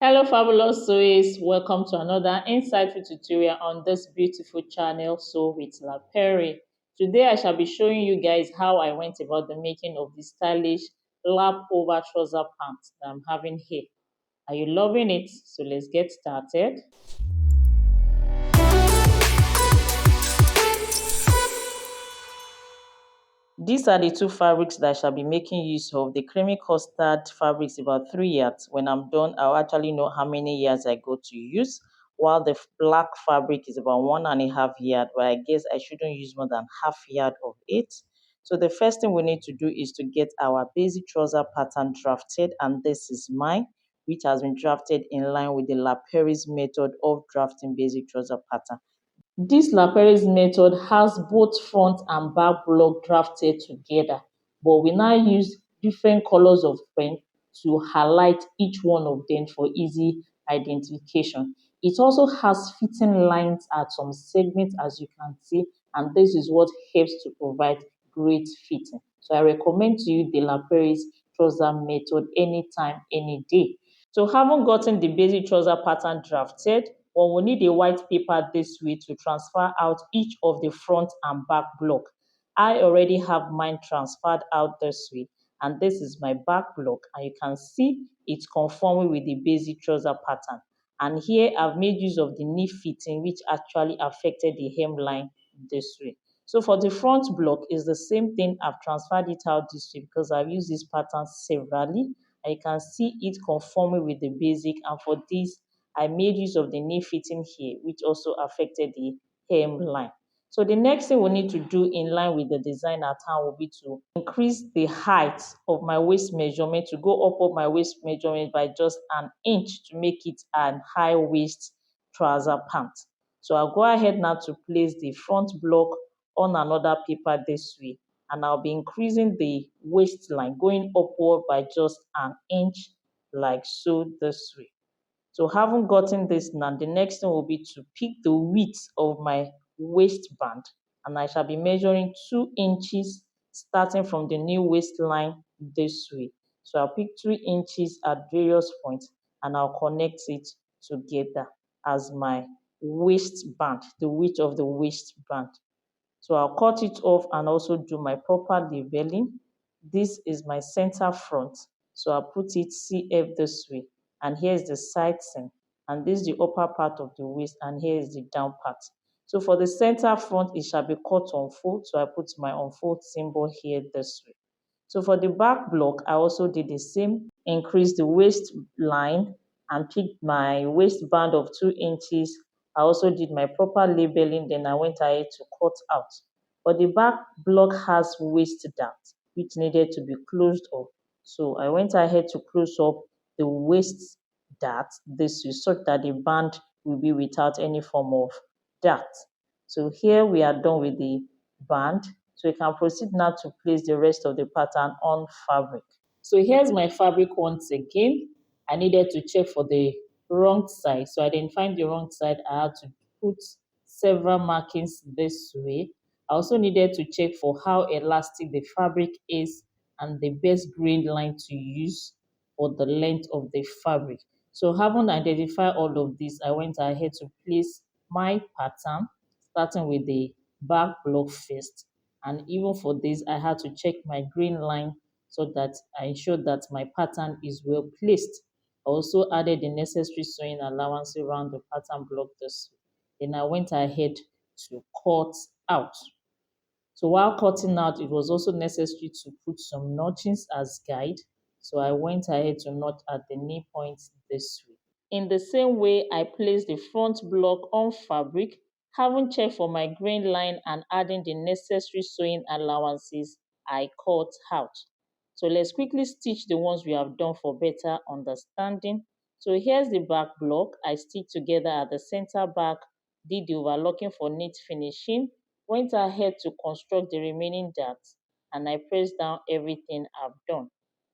Hello fabulous sewers, welcome to another insightful tutorial on this beautiful channel Sew with Lapery. Today I shall be showing you guys how I went about the making of the stylish lap over trouser pants that I'm having here. Are you loving it? So let's get started. These are the two fabrics that I shall be making use of. The creamy custard fabric is about 3 yards. When I'm done, I'll actually know how many yards I go to use, while the black fabric is about 1.5 yards, but I guess I shouldn't use more than half yard of it. So the first thing we need to do is to get our basic trouser pattern drafted, and this is mine, which has been drafted in line with the Lapery's method of drafting basic trouser pattern. This Lapery's method has both front and back block drafted together, but we now use different colors of pen to highlight each one of them for easy identification. It also has fitting lines at some segments, as you can see, and this is what helps to provide great fitting. So I recommend to you the Lapery's trouser method anytime, any day. So having gotten the basic trouser pattern drafted, one will need a white paper this way to transfer out each of the front and back block. I already have mine transferred out this way, and this is my back block, and you can see it's conforming with the basic trouser pattern. And here I've made use of the knee fitting, which actually affected the hemline this way. So for the front block, is the same thing. I've transferred it out this way because I've used this pattern severally. And you can see it conforming with the basic, and for this I made use of the knee fitting here, which also affected the hemline. So the next thing we need to do in line with the design at hand will be to increase the height of my waist measurement, to go up of my waist measurement by just an inch to make it an high waist trouser pant. So I'll go ahead now to place the front block on another paper this way, and I'll be increasing the waistline, going upward by just an inch like so this way. So having gotten this now, the next thing will be to pick the width of my waistband, and I shall be measuring 2 inches starting from the new waistline this way. So I'll pick 2 inches at various points, and I'll connect it together as my waistband, the width of the waistband. So I'll cut it off and also do my proper leveling. This is my center front. So I'll put it CF this way. And here's the side seam. And this is the upper part of the waist. And here is the down part. So for the center front, it shall be cut on fold. So I put my unfold symbol here this way. So for the back block, I also did the same. Increase the waistline and picked my waistband of 2 inches. I also did my proper labeling, then I went ahead to cut out. But the back block has waist dart, which needed to be closed up. So I went ahead to close up the waist dart this way, such that the band will be without any form of dart. So here we are done with the band. So we can proceed now to place the rest of the pattern on fabric. So here's my fabric once again. I needed to check for the wrong side. So I didn't find the wrong side. I had to put several markings this way. I also needed to check for how elastic the fabric is and the best grain line to use for the length of the fabric. So having identified all of this, I went ahead to place my pattern, starting with the back block first. And even for this, I had to check my grain line so that I ensured that my pattern is well placed. I also added the necessary sewing allowance around the pattern block this way. Then I went ahead to cut out. So while cutting out, it was also necessary to put some notchings as guide. So I went ahead to knot at the knee points this way. In the same way, I placed the front block on fabric, having checked for my grain line and adding the necessary sewing allowances I cut out. So let's quickly stitch the ones we have done for better understanding. So here's the back block. I stitched together at the center back, did the overlocking for neat finishing, went ahead to construct the remaining darts, and I pressed down everything I've done.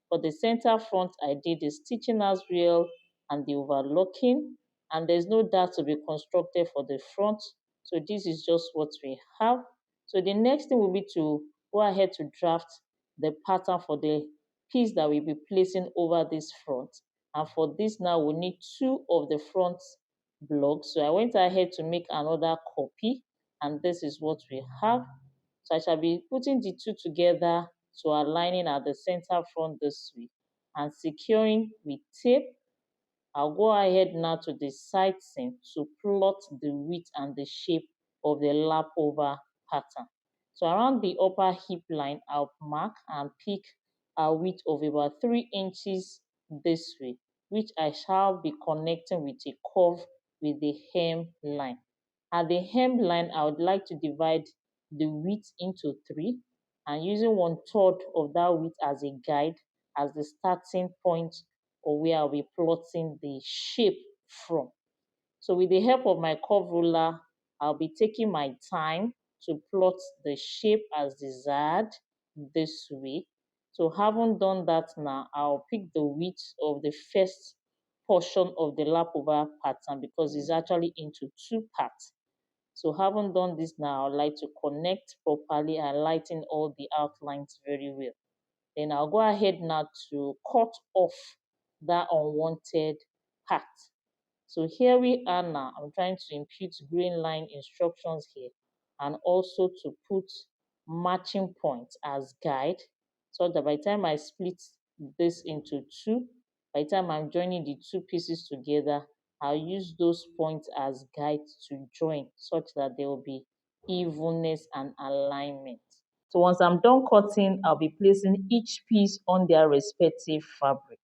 For the center front, I did the stitching as well and the overlocking, and there's no dart to be constructed for the front. So this is just what we have. So the next thing will be to go ahead to draft the pattern for the piece that we'll be placing over this front. And for this now, we need two of the front blocks. So I went ahead to make another copy, and this is what we have. So I shall be putting the two together to aligning at the center front this way and securing with tape. I'll go ahead now to the side seam to plot the width and the shape of the lap over pattern. So around the upper hip line, I'll mark and pick a width of about 3 inches this way, which I shall be connecting with a curve with the hem line. At the hem line, I would like to divide the width into 3 and using 1/3 of that width as a guide as the starting point or where I'll be plotting the shape from. So with the help of my curve ruler, I'll be taking my time to plot the shape as desired this way. So having done that now, I'll pick the width of the first portion of the lap over pattern because it's actually into 2 parts. So having done this now, I'd like to connect properly and lighten all the outlines very well. Then I'll go ahead now to cut off that unwanted part. So here we are now. I'm trying to impute green line instructions here and also to put matching points as guide so that by the time I split this into 2, by the time I'm joining the 2 pieces together, I'll use those points as guides to join such that there will be evenness and alignment. So once I'm done cutting, I'll be placing each piece on their respective fabric.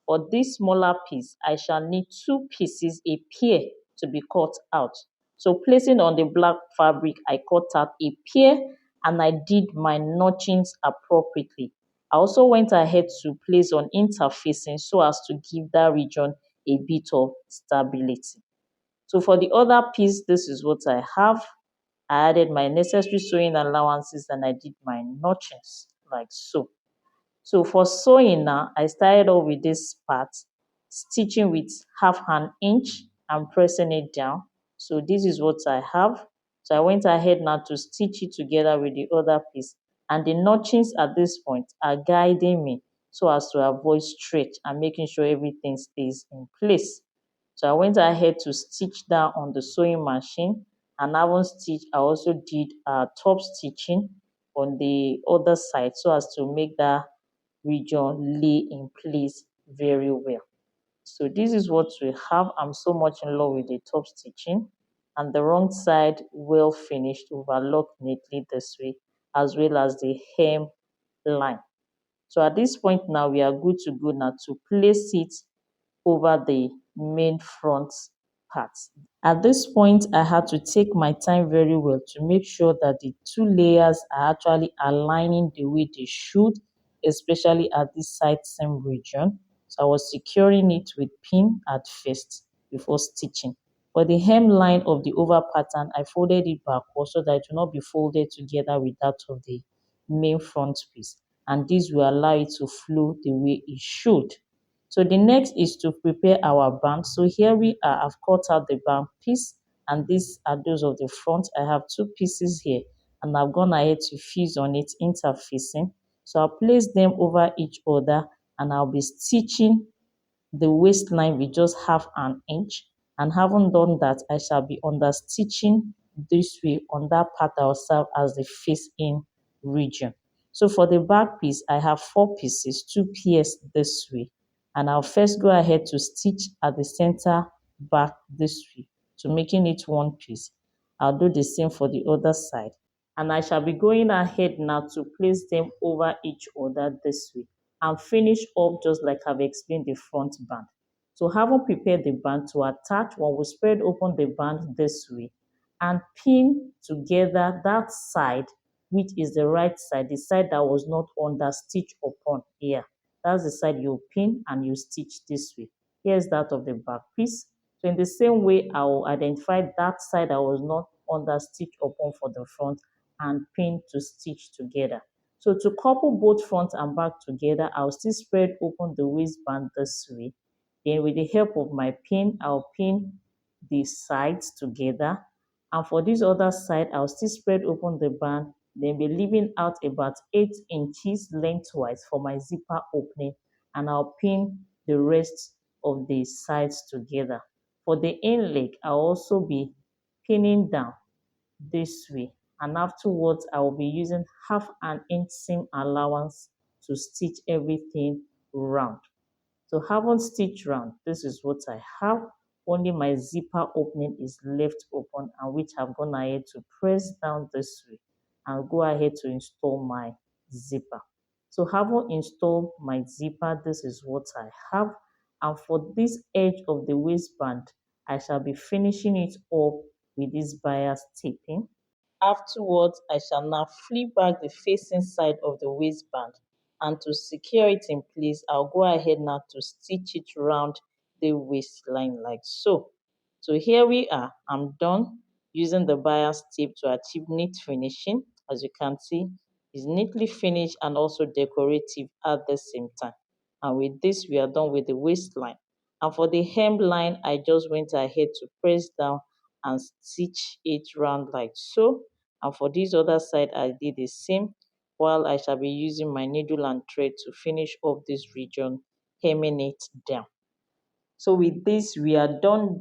For this smaller piece, I shall need 2 pieces, a pair, to be cut out. So placing on the black fabric, I cut out a pair and I did my notchings appropriately. I also went ahead to place on interfacing so as to give that region a bit of stability. So for the other piece, this is what I have. I added my necessary sewing allowances and I did my notchings like so. So for sewing now, I started off with this part, stitching with 1/2 inch and pressing it down. So this is what I have. So I went ahead now to stitch it together with the other piece. And the notchings at this point are guiding me so as to avoid stretch and making sure everything stays in place. So I went ahead to stitch down on the sewing machine and having stitched, I also did top stitching on the other side so as to make that region lay in place very well. So this is what we have. I'm so much in love with the top stitching and the wrong side well finished, overlocked neatly this way, as well as the hem line. So at this point now, we are good to go now to place it over the main front part. At this point, I had to take my time very well to make sure that the 2 layers are actually aligning the way they should, especially at this side seam region. So I was securing it with pin at first before stitching. For the hemline of the over pattern, I folded it backwards so that it will not be folded together with that of the main front piece. And this will allow it to flow the way it should. So the next is to prepare our band. So here we are, I've cut out the band piece and these are those of the front. I have 2 pieces here and I've gone ahead to fuse on it interfacing. So I'll place them over each other and I'll be stitching the waistline with just 1/2 inch. And having done that, I shall be under stitching this way on that part that will serve as the face in region. So for the back piece, I have 4 pieces, 2 pairs this way. And I'll first go ahead to stitch at the center back this way to making it 1 piece. I'll do the same for the other side. And I shall be going ahead now to place them over each other this way and finish up just like I've explained the front band. So having prepared the band to attach, one will spread open the band this way and pin together that side, which is the right side, the side that was not under stitch upon here. That's the side you pin and you stitch this way. Here's that of the back piece. So in the same way, I will identify that side that was not under stitch upon for the front and pin to stitch together. So to couple both front and back together, I'll still spread open the waistband this way. Then with the help of my pin, I'll pin the sides together. And for this other side, I'll still spread open the band, then be leaving out about 8 inches lengthwise for my zipper opening. And I'll pin the rest of the sides together. For the in leg, I'll also be pinning down this way, and afterwards I will be using half an inch seam allowance to stitch everything round. So having stitched round, this is what I have. Only my zipper opening is left open, and which I've gone ahead to press down this way and go ahead to install my zipper. So having installed my zipper, this is what I have. And for this edge of the waistband, I shall be finishing it up with this bias taping. Afterwards, I shall now flip back the facing side of the waistband, and to secure it in place, I'll go ahead now to stitch it around the waistline like so. So here we are. I'm done using the bias tape to achieve neat finishing. As you can see, it's neatly finished and also decorative at the same time. And with this, we are done with the waistline. And for the hemline, I just went ahead to press down and stitch it round like so. And for this other side, I did the same, while I shall be using my needle and thread to finish up this region, hemming it down. So with this, we are done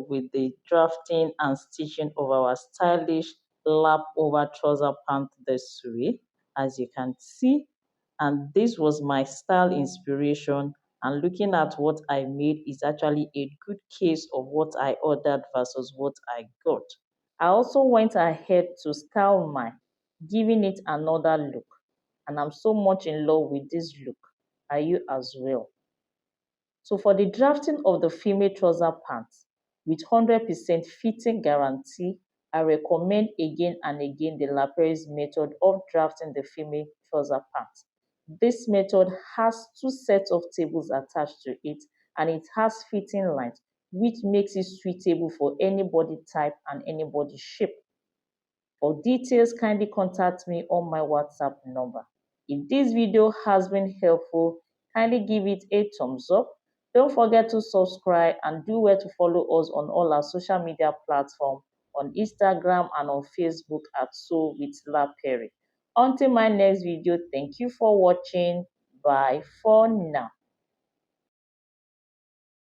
with the drafting and stitching of our stylish lap over trouser pant this way, as you can see. And this was my style inspiration, and looking at what I made is actually a good case of what I ordered versus what I got. I also went ahead to style mine, giving it another look, and I'm so much in love with this look. Are you as well? So for the drafting of the female trouser pants with 100% fitting guarantee, I recommend again and again the Lapery's method of drafting the female trouser pants. This method has two sets of tables attached to it, and it has fitting lines, which makes it suitable for any body type and any body shape. For details, kindly contact me on my WhatsApp number. If this video has been helpful, kindly give it a thumbs up. Don't forget to subscribe and do well to follow us on all our social media platforms on Instagram and on Facebook at So with Lapery. Until my next video, thank you for watching. Bye for now.